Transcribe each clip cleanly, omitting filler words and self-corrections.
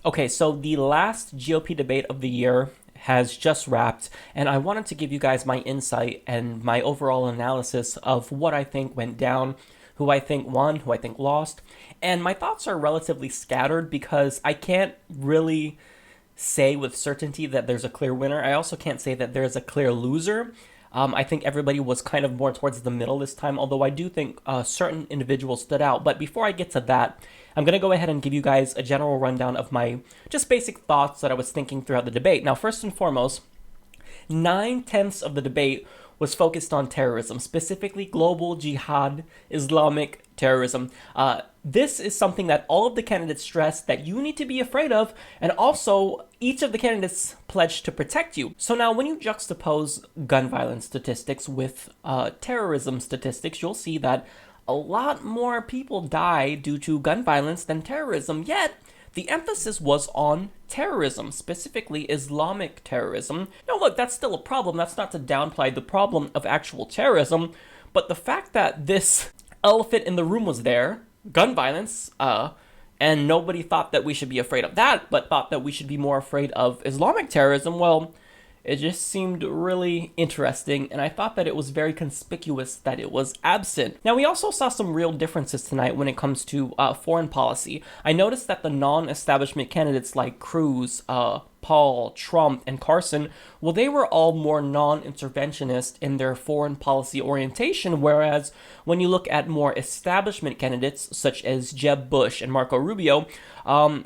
Okay, so the last GOP debate of the year has just wrapped, and I wanted to give you guys my insight and my overall analysis of what I think went down, who I think won, who I think lost. And my thoughts are relatively scattered because I can't really say with certainty that there's a clear winner. I also can't say that there's a clear loser. I think everybody was kind of more towards the middle this time, although I do think certain individuals stood out. But before I get to that, I'm going to go ahead and give you guys a general rundown of my just basic thoughts that I was thinking throughout the debate. Now, first and foremost, 9/10 of the debate was focused on terrorism, specifically global jihad, Islamic terrorism. This is something that all of the candidates stressed that you need to be afraid of, and also each of the candidates pledged to protect you. So now when you juxtapose gun violence statistics with terrorism statistics, you'll see that a lot more people die due to gun violence than terrorism, yet the emphasis was on terrorism, specifically Islamic terrorism. Now look, that's still a problem. That's not to downplay the problem of actual terrorism, but the fact that this elephant in the room was there, gun violence, and nobody thought that we should be afraid of that, but thought that we should be more afraid of Islamic terrorism, well, it just seemed really interesting, and I thought that it was very conspicuous that it was absent. Now, we also saw some real differences tonight when it comes to foreign policy. I noticed that the non-establishment candidates like Cruz, Paul, Trump, and Carson, well, they were all more non-interventionist in their foreign policy orientation, whereas when you look at more establishment candidates, such as Jeb Bush and Marco Rubio,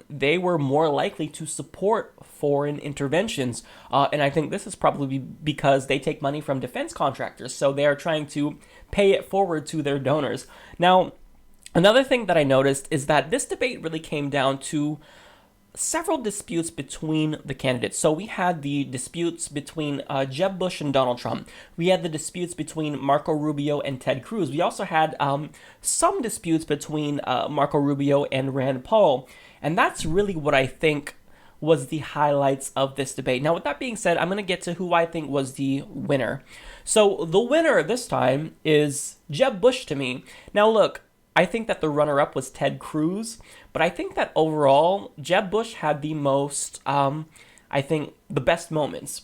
they were more likely to support foreign interventions. And I think this is probably because they take money from defense contractors, so they are trying to pay it forward to their donors. Now, another thing that I noticed is that this debate really came down to several disputes between the candidates. So we had the disputes between Jeb Bush and Donald Trump. We had the disputes between Marco Rubio and Ted Cruz. We also had some disputes between Marco Rubio and Rand Paul. And that's really what I think was the highlights of this debate. Now, with that being said, I'm going to get to who I think was the winner. So the winner this time is Jeb Bush to me. Now, look, I think that the runner-up was Ted Cruz, but I think that overall, Jeb Bush had the most, I think, the best moments.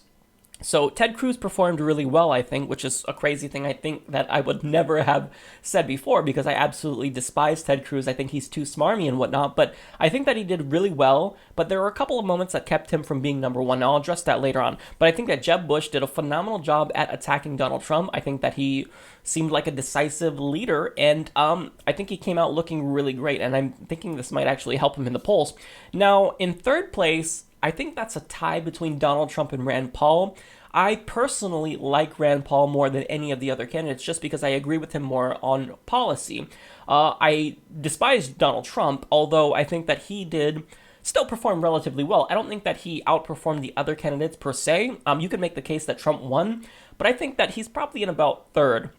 So Ted Cruz performed really well, I think, which is a crazy thing I think that I would never have said before because I absolutely despise Ted Cruz. I think he's too smarmy and whatnot, but I think that he did really well, but there were a couple of moments that kept him from being number one. Now, I'll address that later on, but I think that Jeb Bush did a phenomenal job at attacking Donald Trump. I think that he seemed like a decisive leader, and I think he came out looking really great, and I'm thinking this might actually help him in the polls. Now, in third place, I think that's a tie between Donald Trump and Rand Paul. I personally like Rand Paul more than any of the other candidates just because I agree with him more on policy. I despise Donald Trump, although I think that he did still perform relatively well. I don't think that he outperformed the other candidates per se. You could make the case that Trump won, but I think that he's probably in about third.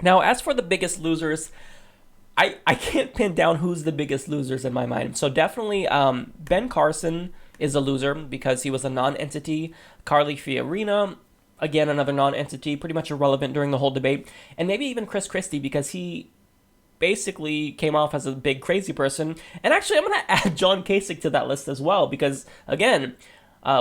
Now, as for the biggest losers, I can't pin down who's the biggest losers in my mind. So definitely Ben Carson is a loser because he was a non-entity. Carly Fiorina, again, another non-entity, pretty much irrelevant during the whole debate. And maybe even Chris Christie because he basically came off as a big crazy person. And actually, I'm going to add John Kasich to that list as well because, again,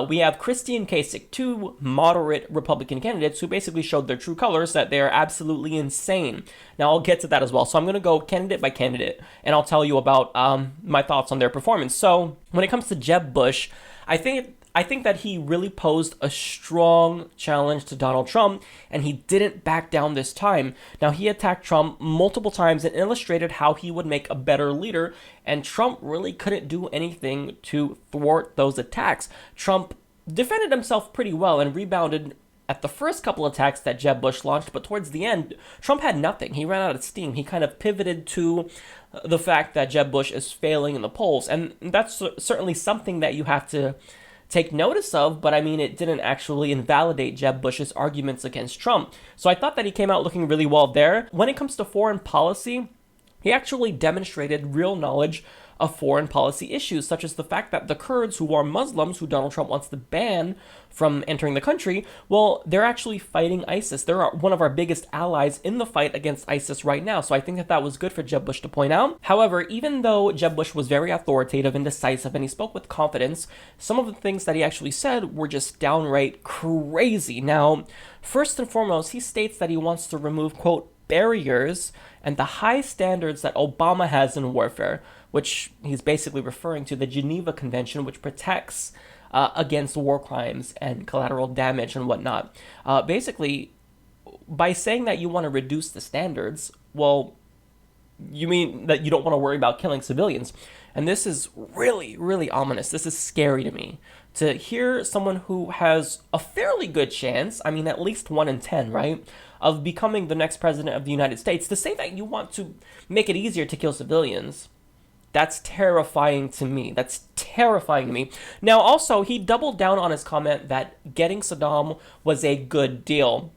we have Christie and Kasich, two moderate Republican candidates who basically showed their true colors, that they are absolutely insane. Now, I'll get to that as well. So I'm going to go candidate by candidate, and I'll tell you about my thoughts on their performance. So when it comes to Jeb Bush, I think that he really posed a strong challenge to Donald Trump, and he didn't back down this time. Now, he attacked Trump multiple times and illustrated how he would make a better leader, and Trump really couldn't do anything to thwart those attacks. Trump defended himself pretty well and rebounded at the first couple attacks that Jeb Bush launched, but towards the end, Trump had nothing. He ran out of steam. He kind of pivoted to the fact that Jeb Bush is failing in the polls, and that's certainly something that you have to take notice of, but I mean, it didn't actually invalidate Jeb Bush's arguments against Trump. So I thought that he came out looking really well there. When it comes to foreign policy, He actually demonstrated real knowledge of foreign policy issues, such as the fact that the Kurds, who are Muslims, who Donald Trump wants to ban from entering the country, well, they're actually fighting ISIS. They're one of our biggest allies in the fight against ISIS right now. So I think that was good for Jeb Bush to point out. However, even though Jeb Bush was very authoritative and decisive and he spoke with confidence, some of the things that he actually said were just downright crazy. Now, first and foremost, he states that he wants to remove, quote, barriers and the high standards that Obama has in warfare, which he's basically referring to the Geneva Convention, which protects against war crimes and collateral damage and whatnot. Basically, by saying that you want to reduce the standards, well, you mean that you don't want to worry about killing civilians. And this is really, really ominous. This is scary to me. To hear someone who has a fairly good chance, I mean, at least 1 in 10, right, of becoming the next president of the United States, to say that you want to make it easier to kill civilians, that's terrifying to me. That's terrifying to me. Now, also, he doubled down on his comment that getting Saddam was a good deal.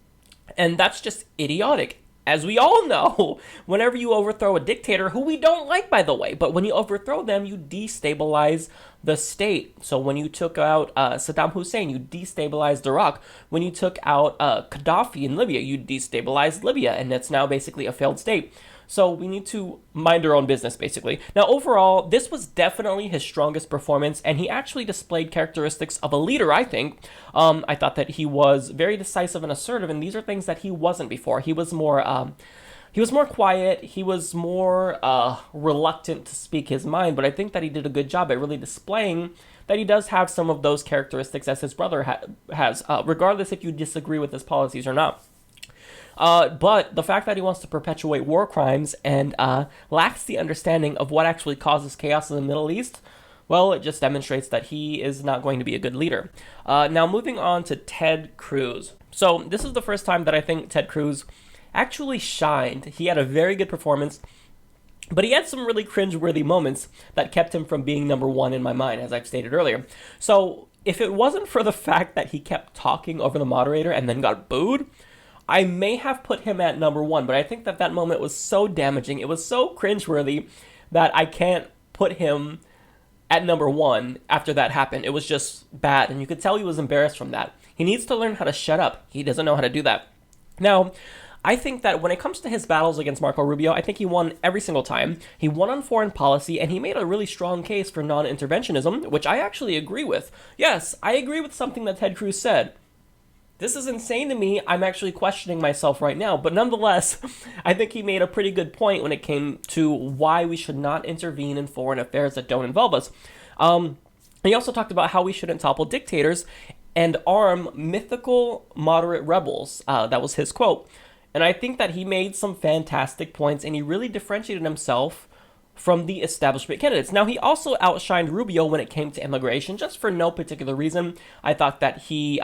And that's just idiotic. As we all know, whenever you overthrow a dictator, who we don't like, by the way, but when you overthrow them, you destabilize the state. So when you took out Saddam Hussein, you destabilized Iraq. When you took out Gaddafi in Libya, you destabilized Libya, and it's now basically a failed state. So we need to mind our own business, basically. Now, overall, this was definitely his strongest performance, and he actually displayed characteristics of a leader, I think. I thought that he was very decisive and assertive, and these are things that he wasn't before. He was more quiet. He was more reluctant to speak his mind, but I think that he did a good job at really displaying that he does have some of those characteristics as his brother has, regardless if you disagree with his policies or not. But the fact that he wants to perpetuate war crimes and lacks the understanding of what actually causes chaos in the Middle East, well, it just demonstrates that he is not going to be a good leader. Now, moving on to Ted Cruz. So this is the first time that I think Ted Cruz actually shined. He had a very good performance, but he had some really cringeworthy moments that kept him from being number one in my mind, as I've stated earlier. So if it wasn't for the fact that he kept talking over the moderator and then got booed, I may have put him at number one, but I think that that moment was so damaging, it was so cringeworthy that I can't put him at number one after that happened. It was just bad, and you could tell he was embarrassed from that. He needs to learn how to shut up. He doesn't know how to do that. Now, I think that when it comes to his battles against Marco Rubio, I think he won every single time. He won on foreign policy, and he made a really strong case for non-interventionism, which I actually agree with. Yes, I agree with something that Ted Cruz said. This is insane to me. I'm actually questioning myself right now. But nonetheless, I think he made a pretty good point when it came to why we should not intervene in foreign affairs that don't involve us. He also talked about how we shouldn't topple dictators and arm mythical moderate rebels. That was his quote. And I think that he made some fantastic points, and he really differentiated himself from the establishment candidates. Now, he also outshined Rubio when it came to immigration, just for no particular reason. I thought that he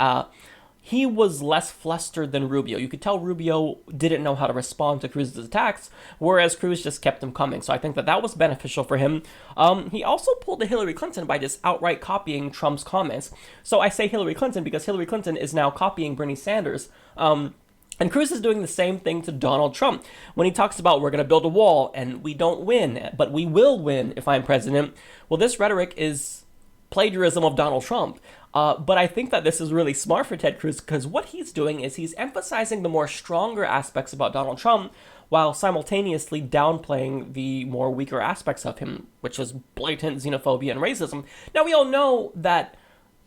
was less flustered than Rubio. You could tell Rubio didn't know how to respond to Cruz's attacks, whereas Cruz just kept them coming. So I think that that was beneficial for him. He also pulled a Hillary Clinton by just outright copying Trump's comments. So I say Hillary Clinton because Hillary Clinton is now copying Bernie Sanders. And Cruz is doing the same thing to Donald Trump. When he talks about we're going to build a wall and we don't win, but we will win if I'm president. Well, this rhetoric is plagiarism of Donald Trump. But I think that this is really smart for Ted Cruz because what he's doing is he's emphasizing the more stronger aspects about Donald Trump while simultaneously downplaying the more weaker aspects of him, which is blatant xenophobia and racism. Now, we all know that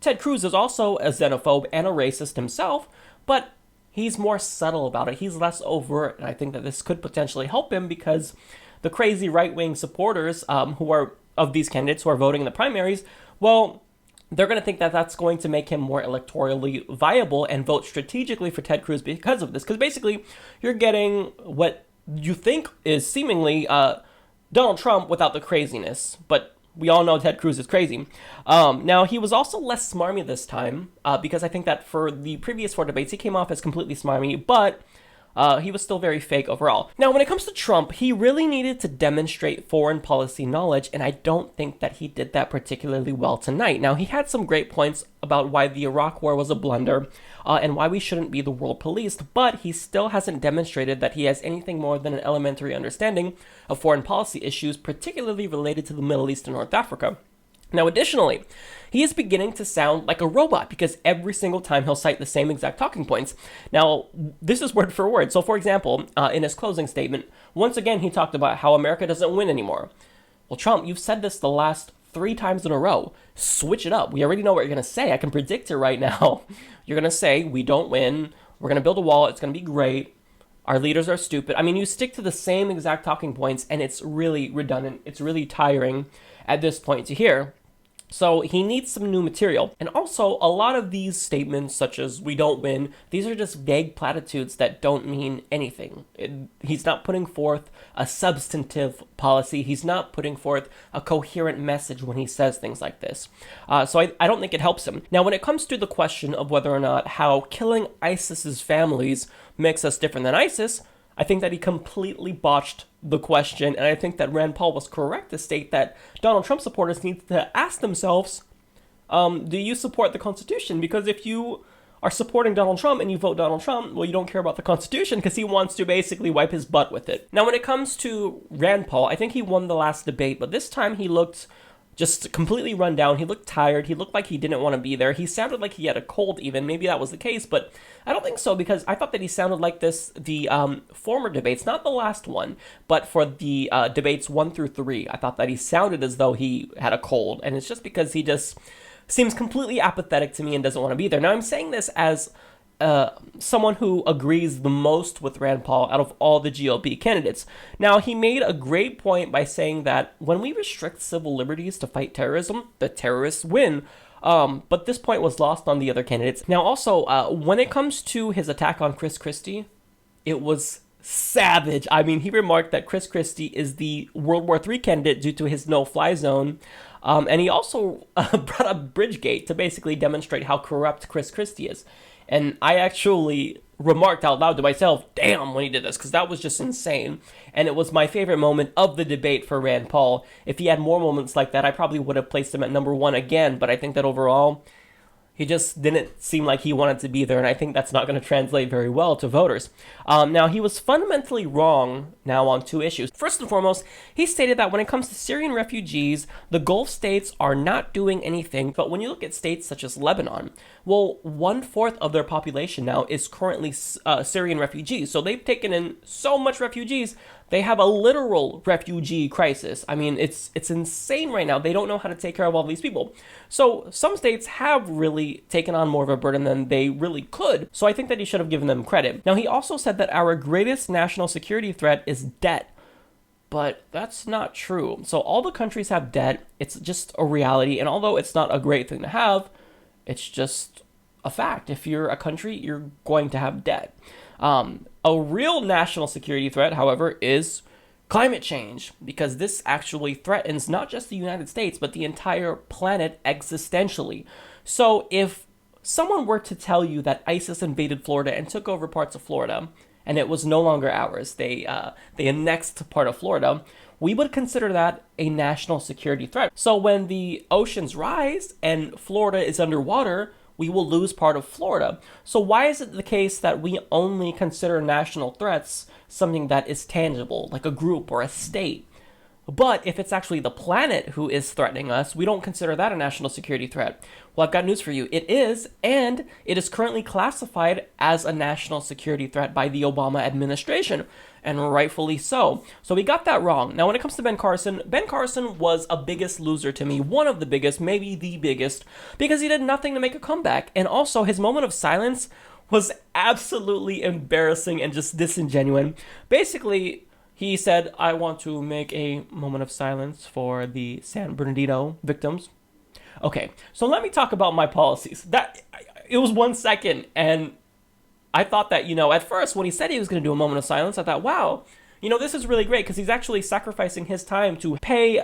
Ted Cruz is also a xenophobe and a racist himself, but he's more subtle about it. He's less overt, and I think that this could potentially help him because the crazy right-wing supporters who are of these candidates who are voting in the primaries, well, they're going to think that that's going to make him more electorally viable and vote strategically for Ted Cruz because of this. Because basically, you're getting what you think is seemingly Donald Trump without the craziness. But we all know Ted Cruz is crazy. Now, he was also less smarmy this time because I think that for the previous four debates, he came off as completely smarmy. But he was still very fake overall. Now, when it comes to Trump, he really needed to demonstrate foreign policy knowledge, and I don't think that he did that particularly well tonight. Now, he had some great points about why the Iraq War was a blunder, and why we shouldn't be the world police, but he still hasn't demonstrated that he has anything more than an elementary understanding of foreign policy issues, particularly related to the Middle East and North Africa. Now, additionally, he is beginning to sound like a robot because every single time he'll cite the same exact talking points. Now, this is word for word. So, for example, in his closing statement, once again, he talked about how America doesn't win anymore. Well, Trump, you've said this the last 3 times in a row. Switch it up. We already know what you're going to say. I can predict it right now. You're going to say, we don't win. We're going to build a wall. It's going to be great. Our leaders are stupid. I mean, you stick to the same exact talking points, and it's really redundant. It's really tiring at this point to hear. So he needs some new material. And also, a lot of these statements, such as we don't win, these are just vague platitudes that don't mean anything. He's not putting forth a substantive policy. He's not putting forth a coherent message when he says things like this. So I don't think it helps him. Now, when it comes to the question of whether or not how killing ISIS's families makes us different than ISIS, I think that he completely botched the question, and I think that Rand Paul was correct to state that Donald Trump supporters need to ask themselves, do you support the Constitution? Because if you are supporting Donald Trump and you vote Donald Trump, well, you don't care about the Constitution because he wants to basically wipe his butt with it. Now, when it comes to Rand Paul, I think he won the last debate, but this time he looked just completely run down. He looked tired. He looked like he didn't want to be there. He sounded like he had a cold even. Maybe that was the case, but I don't think so because I thought that he sounded like this the former debates, not the last one, but for the debates 1 through 3. I thought that he sounded as though he had a cold, and it's just because he just seems completely apathetic to me and doesn't want to be there. Now, I'm saying this as someone who agrees the most with Rand Paul out of all the GOP candidates. Now, he made a great point by saying that when we restrict civil liberties to fight terrorism, the terrorists win. But this point was lost on the other candidates. Now, also, when it comes to his attack on Chris Christie, it was savage. I mean, he remarked that Chris Christie is the World War III candidate due to his no-fly zone. And he also brought up Bridgegate to basically demonstrate how corrupt Chris Christie is. And I actually remarked out loud to myself, damn, when he did this, because that was just insane. And it was my favorite moment of the debate for Rand Paul. If he had more moments like that, I probably would have placed him at number 1 again. But I think that overall, he just didn't seem like he wanted to be there, and I think that's not going to translate very well to voters. Now, he was fundamentally wrong now on 2 issues. First and foremost, he stated that when it comes to Syrian refugees, the Gulf states are not doing anything. But when you look at states such as Lebanon, well, 1/4 of their population now is currently Syrian refugees. So they've taken in so much refugees, they have a literal refugee crisis. I mean, it's insane right now. They don't know how to take care of all these people. So some states have really taken on more of a burden than they really could. So I think that he should have given them credit. Now, he also said that our greatest national security threat is debt. But that's not true. So all the countries have debt. It's just a reality. And although it's not a great thing to have, it's just a fact. If you're a country, you're going to have debt. A real national security threat, however, is climate change, because this actually threatens not just the United States, but the entire planet existentially. So if someone were to tell you that ISIS invaded Florida and took over parts of Florida, and it was no longer ours, they annexed part of Florida, we would consider that a national security threat. So when the oceans rise and Florida is underwater, we will lose part of Florida. So why is it the case that we only consider national threats something that is tangible, like a group or a state? But if it's actually the planet who is threatening us, we don't consider that a national security threat. Well, I've got news for you. It is, and it is currently classified as a national security threat by the Obama administration, and rightfully so. So we got that wrong. Now, when it comes to Ben Carson was a biggest loser to me, one of the biggest, maybe the biggest, because he did nothing to make a comeback. And also, his moment of silence was absolutely embarrassing and just disingenuous. Basically, he said, I want to make a moment of silence for the San Bernardino victims. Okay, so let me talk about my policies. It was 1 second, and I thought that, at first when he said he was going to do a moment of silence, I thought, wow, this is really great because he's actually sacrificing his time to pay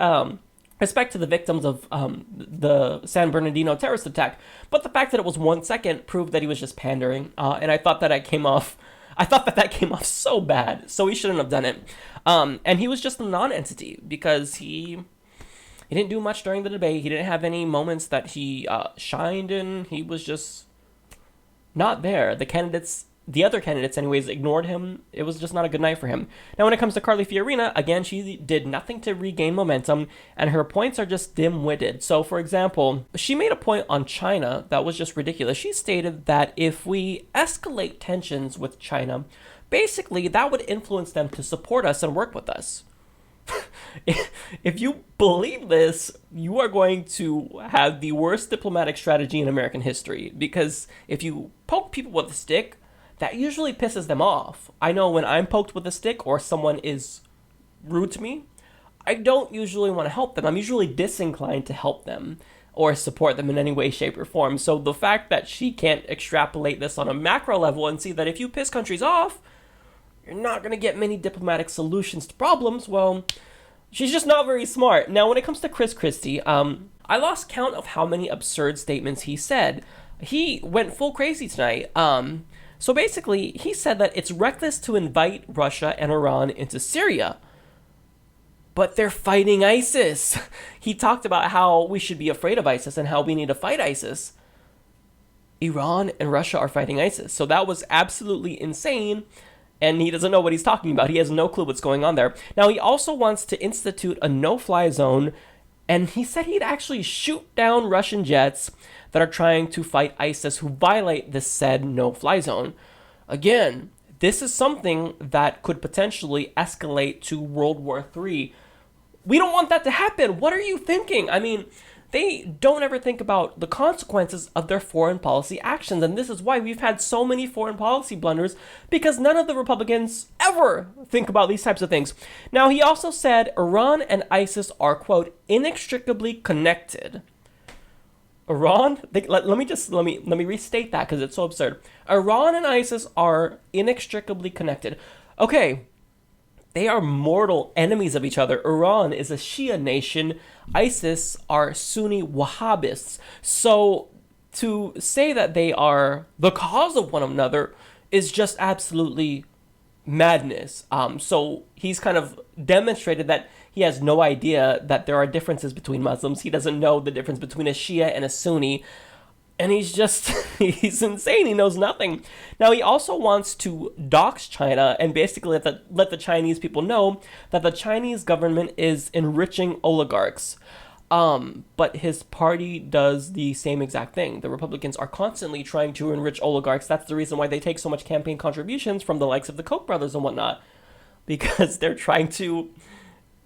respect to the victims of the San Bernardino terrorist attack. But the fact that it was 1 second proved that he was just pandering, and I thought that I came off I thought that came off so bad, so he shouldn't have done it. And he was just a non-entity because he didn't do much during the debate. He didn't have any moments that he shined in. He was just not there. The other candidates anyways, ignored him. It was just not a good night for him. Now, when it comes to Carly Fiorina, again, she did nothing to regain momentum, and her points are just dim-witted. So, for example, she made a point on China that was just ridiculous. She stated that if we escalate tensions with China, basically that would influence them to support us and work with us. If you believe this, you are going to have the worst diplomatic strategy in American history, because if you poke people with a stick, that usually pisses them off. I know when I'm poked with a stick or someone is rude to me, I don't usually want to help them. I'm usually disinclined to help them or support them in any way, shape, or form. So the fact that she can't extrapolate this on a macro level and see that if you piss countries off, you're not going to get many diplomatic solutions to problems, well, she's just not very smart. Now, when it comes to Christie, I lost count of how many absurd statements he said. He went full crazy tonight. So basically, he said that it's reckless to invite Russia and Iran into Syria, but they're fighting ISIS. He talked about how we should be afraid of ISIS and how we need to fight ISIS. Iran and Russia are fighting ISIS. So that was absolutely insane, and he doesn't know what he's talking about. He has no clue what's going on there. Now, he also wants to institute a no-fly zone, and he said he'd actually shoot down Russian jets that are trying to fight ISIS who violate this said no-fly zone. Again, this is something that could potentially escalate to World War III. We don't want that to happen. What are you thinking? I mean, they don't ever think about the consequences of their foreign policy actions, and this is why we've had so many foreign policy blunders, because none of the Republicans ever think about these types of things. Now, he also said Iran and ISIS are, quote, inextricably connected. Iran, let me restate that because it's so absurd. Iran and ISIS are inextricably connected. Okay, they are mortal enemies of each other. Iran is a Shia nation. ISIS are Sunni Wahhabists. So to say that they are the cause of one another is just absolutely madness. So he's kind of demonstrated that he has no idea that there are differences between Muslims. He doesn't know the difference between a Shia and a Sunni. And he's insane. He knows nothing. Now, he also wants to dox China and basically let the Chinese people know that the Chinese government is enriching oligarchs. But his party does the same exact thing. The Republicans are constantly trying to enrich oligarchs. That's the reason why they take so much campaign contributions from the likes of the Koch brothers and whatnot, because they're trying to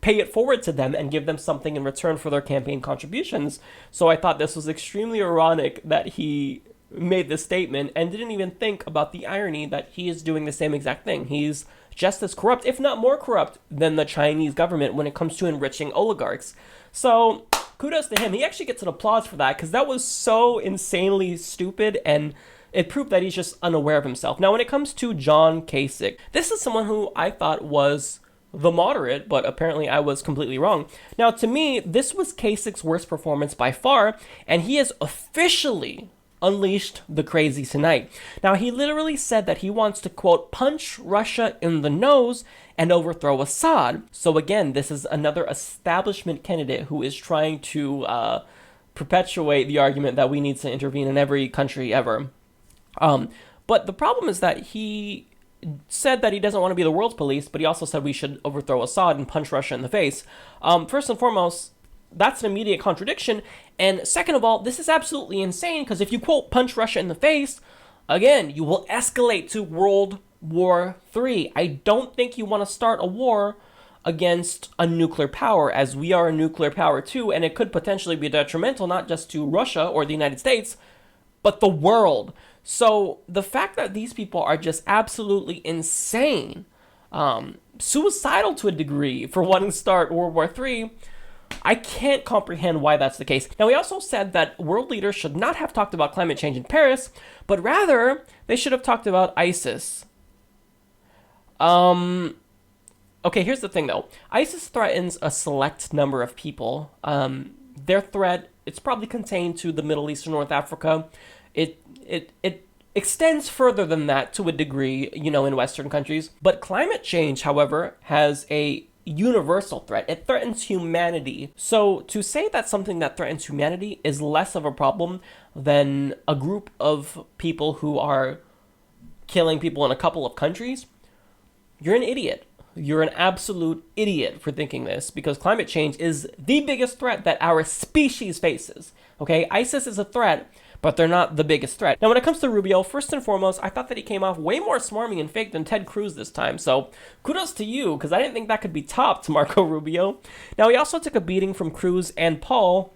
pay it forward to them and give them something in return for their campaign contributions. So I thought this was extremely ironic that he made this statement and didn't even think about the irony that he is doing the same exact thing. He's just as corrupt, if not more corrupt, than the Chinese government when it comes to enriching oligarchs. So kudos to him. He actually gets an applause for that because that was so insanely stupid, and it proved that he's just unaware of himself. Now, when it comes to John Kasich, this is someone who I thought was the moderate, but apparently I was completely wrong. Now, to me, this was Kasich's worst performance by far, and he has officially unleashed the crazy tonight. Now, he literally said that he wants to, quote, punch Russia in the nose and overthrow Assad. So again, this is another establishment candidate who is trying to perpetuate the argument that we need to intervene in every country ever. But the problem is that he said that he doesn't want to be the world's police, but he also said we should overthrow Assad and punch Russia in the face. First and foremost, that's an immediate contradiction. And second of all, this is absolutely insane because if you, quote, punch Russia in the face, again, you will escalate to World War III. I don't think you want to start a war against a nuclear power, as we are a nuclear power too, and it could potentially be detrimental not just to Russia or the United States, but the world. So the fact that these people are just absolutely insane, suicidal to a degree for wanting to start World War III, I can't comprehend why that's the case. Now, he also said that world leaders should not have talked about climate change in Paris, but rather they should have talked about ISIS. Okay, here's the thing though. ISIS threatens a select number of people. Their threat, it's probably contained to the Middle East or North Africa. It extends further than that to a degree, in Western countries. But climate change, however, has a universal threat. It threatens humanity. So to say that something that threatens humanity is less of a problem than a group of people who are killing people in a couple of countries, you're an idiot. You're an absolute idiot for thinking this, because climate change is the biggest threat that our species faces. Okay, ISIS is a threat, but they're not the biggest threat. Now, when it comes to Rubio, first and foremost, I thought that he came off way more smarmy and fake than Ted Cruz this time, so kudos to you, because I didn't think that could be topped, Marco Rubio. Now, he also took a beating from Cruz and Paul,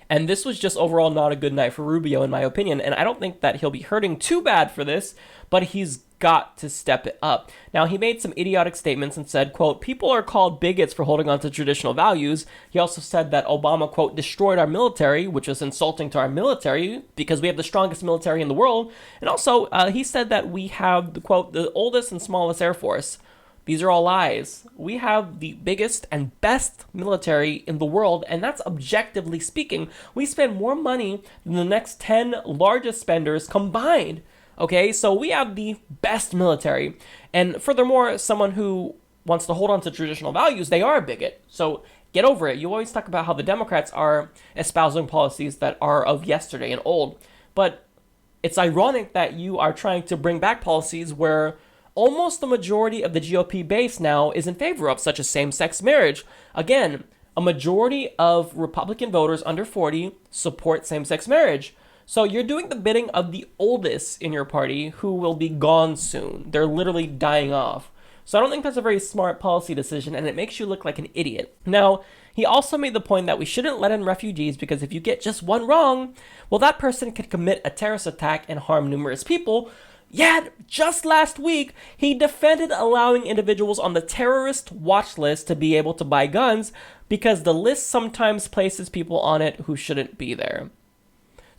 and this was just overall not a good night for Rubio, in my opinion, and I don't think that he'll be hurting too bad for this, but he's got to step it up. Now, he made some idiotic statements and said, quote, people are called bigots for holding on to traditional values. He also said that Obama, quote, destroyed our military, which was insulting to our military because we have the strongest military in the world. And also, he said that we have, quote, the oldest and smallest Air Force. These are all lies. We have the biggest and best military in the world, and that's objectively speaking. We spend more money than the next 10 largest spenders combined. Okay, so we have the best military. And furthermore, someone who wants to hold on to traditional values, they are a bigot. So get over it. You always talk about how the Democrats are espousing policies that are of yesterday and old. But it's ironic that you are trying to bring back policies where almost the majority of the GOP base now is in favor of, such as same-sex marriage. Again, a majority of Republican voters under 40 support same-sex marriage. So you're doing the bidding of the oldest in your party who will be gone soon. They're literally dying off. So I don't think that's a very smart policy decision, and it makes you look like an idiot. Now, he also made the point that we shouldn't let in refugees because if you get just one wrong, well, that person could commit a terrorist attack and harm numerous people. Yet, just last week, he defended allowing individuals on the terrorist watch list to be able to buy guns because the list sometimes places people on it who shouldn't be there.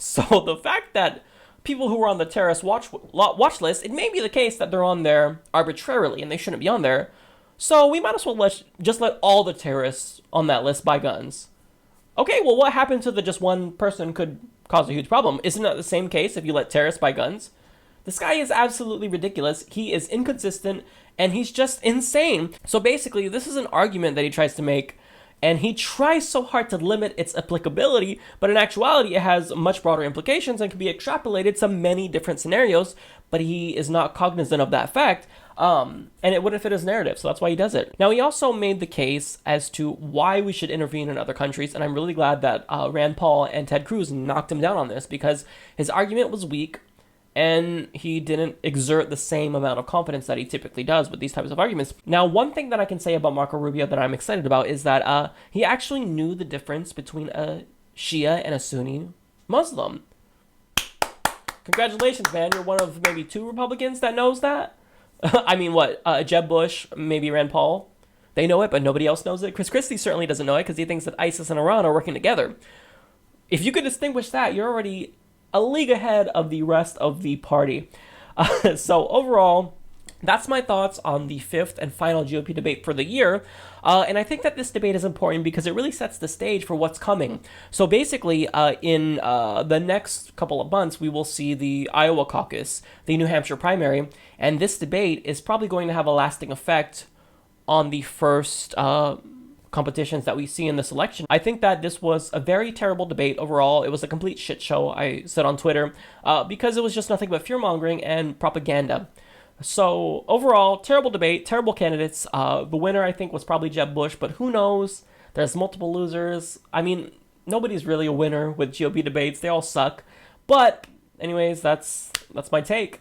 So the fact that people who are on the terrorist watch list, it may be the case that they're on there arbitrarily and they shouldn't be on there. So we might as well just let all the terrorists on that list buy guns. Okay, well, what happened to the just one person could cause a huge problem? Isn't that the same case if you let terrorists buy guns? This guy is absolutely ridiculous. He is inconsistent and he's just insane. So basically, this is an argument that he tries to make. And he tries so hard to limit its applicability, but in actuality, it has much broader implications and can be extrapolated to many different scenarios, but he is not cognizant of that fact, and it wouldn't fit his narrative, so that's why he does it. Now, he also made the case as to why we should intervene in other countries, and I'm really glad that Rand Paul and Ted Cruz knocked him down on this, because his argument was weak, and he didn't exert the same amount of confidence that he typically does with these types of arguments. Now, one thing that I can say about Marco Rubio that I'm excited about is that he actually knew the difference between a Shia and a Sunni Muslim. Congratulations, man. You're one of maybe 2 Republicans that knows that. I mean, what? Jeb Bush, maybe Rand Paul. They know it, but nobody else knows it. Christie certainly doesn't know it because he thinks that ISIS and Iran are working together. If you could distinguish that, you're already a league ahead of the rest of the party. So overall, that's my thoughts on the 5th and final GOP debate for the year. And I think that this debate is important because it really sets the stage for what's coming. So basically, in the next couple of months, we will see the Iowa caucus, the New Hampshire primary, and this debate is probably going to have a lasting effect on the first competitions that we see in this election. I think that this was a very terrible debate overall. It was a complete shit show, I said on Twitter, because it was just nothing but fear-mongering and propaganda. So overall, terrible debate, terrible candidates. The winner, I think, was probably Jeb Bush, but who knows? There's multiple losers. I mean, nobody's really a winner with GOP debates. They all suck. But anyways, that's my take.